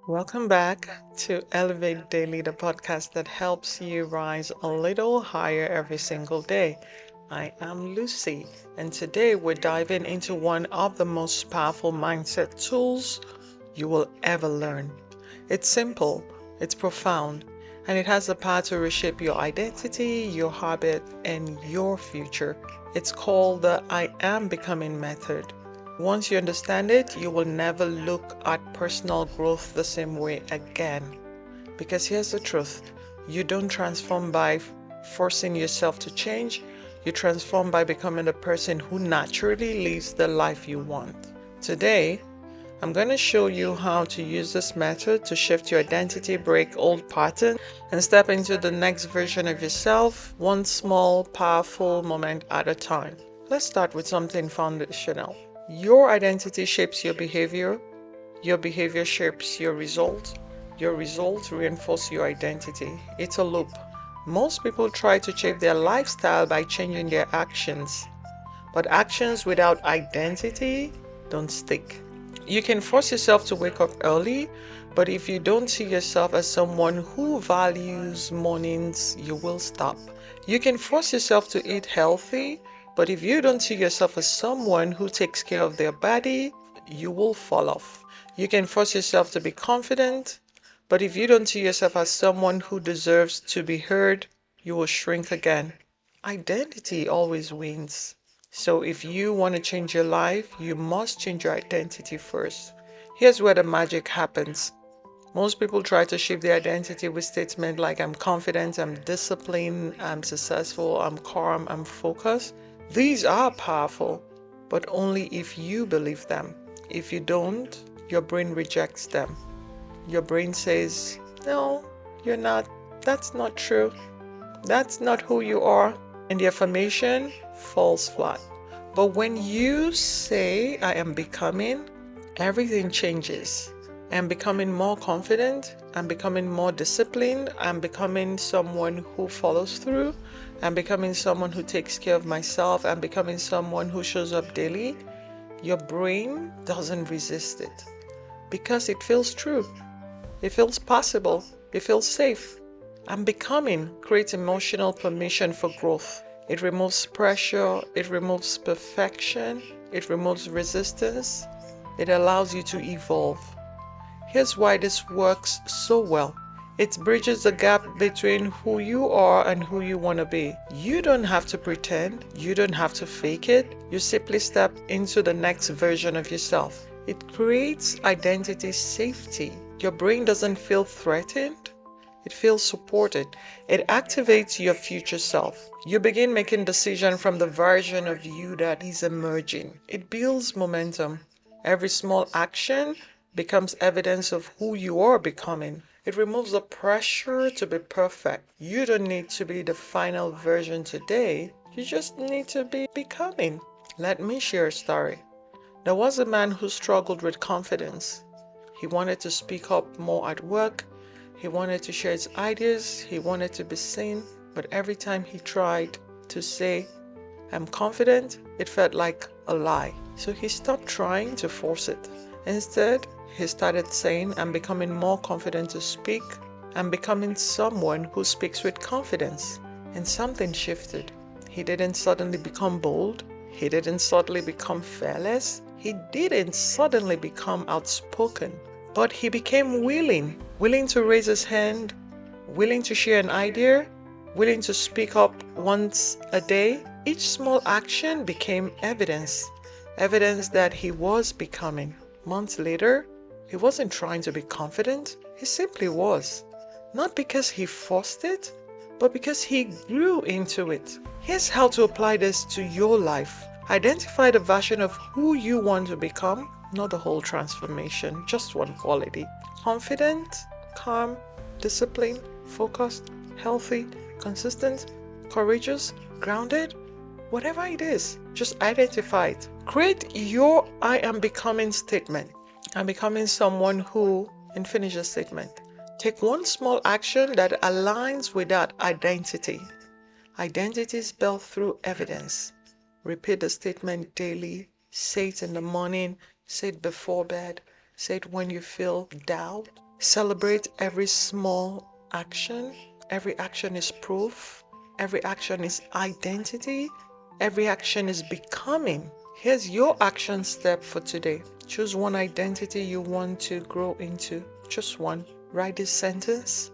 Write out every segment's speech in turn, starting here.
Welcome back to Elevate Daily, the podcast that helps you rise a little higher every single day. I am Lucy, and today we're diving into one of the most powerful mindset tools you will ever learn. It's simple, it's profound, and it has the power to reshape your identity, your habit, and your future. It's called the I Am Becoming method. Once you understand it, you will never look at personal growth the same way again. Because here's the truth, you don't transform by forcing yourself to change, you transform by becoming the person who naturally lives the life you want. Today, I'm going to show you how to use this method to shift your identity, break old patterns, and step into the next version of yourself, one small, powerful moment at a time. Let's start with something foundational. Your identity shapes your behavior shapes your results reinforce your identity. It's a loop. Most people try to change their lifestyle by changing their actions, but actions without identity don't stick. You can force yourself to wake up early, but if you don't see yourself as someone who values mornings, you will stop. You can force yourself to eat healthy, but if you don't see yourself as someone who takes care of their body, you will fall off. You can force yourself to be confident, but if you don't see yourself as someone who deserves to be heard, you will shrink again. Identity always wins. So if you want to change your life, you must change your identity first. Here's where the magic happens. Most people try to shape their identity with statements like I'm confident, I'm disciplined, I'm successful, I'm calm, I'm focused. These are powerful, but only if you believe them. If you don't, your brain rejects them. Your brain says, no, you're not. That's not true. That's not who you are. And the affirmation falls flat. But when you say, I am becoming, everything changes. I'm becoming more confident. I'm becoming more disciplined. I'm becoming someone who follows through. I'm becoming someone who takes care of myself. I'm becoming someone who shows up daily. Your brain doesn't resist it because it feels true. It feels possible. It feels safe. And becoming creates emotional permission for growth. It removes pressure. It removes perfection. It removes resistance. It allows you to evolve. Here's why this works so well. It bridges the gap between who you are and who you want to be. You don't have to pretend. You don't have to fake it. You simply step into the next version of yourself. It creates identity safety. Your brain doesn't feel threatened. It feels supported. It activates your future self. You begin making decisions from the version of you that is emerging. It builds momentum. Every small action becomes evidence of who you are becoming. It removes the pressure to be perfect. You don't need to be the final version today. You just need to be becoming. Let me share a story. There was a man who struggled with confidence. He wanted to speak up more at work. He wanted to share his ideas. He wanted to be seen. But every time he tried to say, I'm confident, it felt like a lie. So he stopped trying to force it. Instead, he started saying, I'm becoming more confident to speak. I'm becoming someone who speaks with confidence. And something shifted. He didn't suddenly become bold. He didn't suddenly become fearless. He didn't suddenly become outspoken. But he became willing to raise his hand, willing to share an idea, willing to speak up once a day. Each small action became evidence that he was becoming. Months later, he wasn't trying to be confident, he simply was. Not because he forced it, but because he grew into it. Here's how to apply this to your life. Identify the version of who you want to become, not the whole transformation, just one quality. Confident, calm, disciplined, focused, healthy, consistent, courageous, grounded, whatever it is, just identify it. Create your I am becoming statement. I'm becoming someone who, and finish the statement. Take one small action that aligns with that identity. Identity is built through evidence. Repeat the statement daily. Say it in the morning. Say it before bed. Say it when you feel doubt. Celebrate every small action. Every action is proof. Every action is identity. Every action is becoming. Here's your action step for today. Choose one identity you want to grow into. Just one. Write this sentence: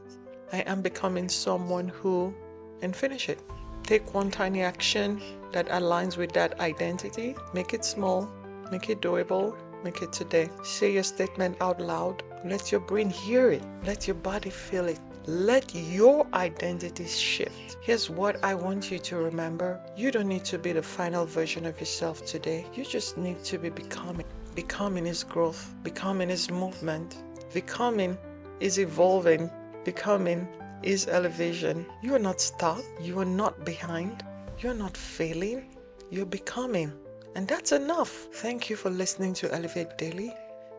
I am becoming someone who, and finish it. Take one tiny action that aligns with that identity. Make it small, make it doable, make it today. Say your statement out loud. Let your brain hear it. Let your body feel it. Let your identity shift. Here's what I want you to remember. You don't need to be the final version of yourself today. You just need to be becoming. Becoming is growth. Becoming is movement. Becoming is evolving. Becoming is elevation. You are not stuck. You are not behind. You're not failing. You're becoming. And that's enough. Thank you for listening to Elevate Daily.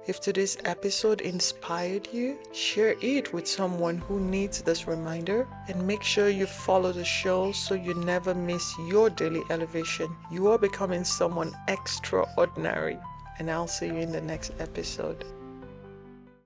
If today's episode inspired you, share it with someone who needs this reminder, and make sure you follow the show so you never miss your daily elevation. You are becoming someone extraordinary, and I'll see you in the next episode.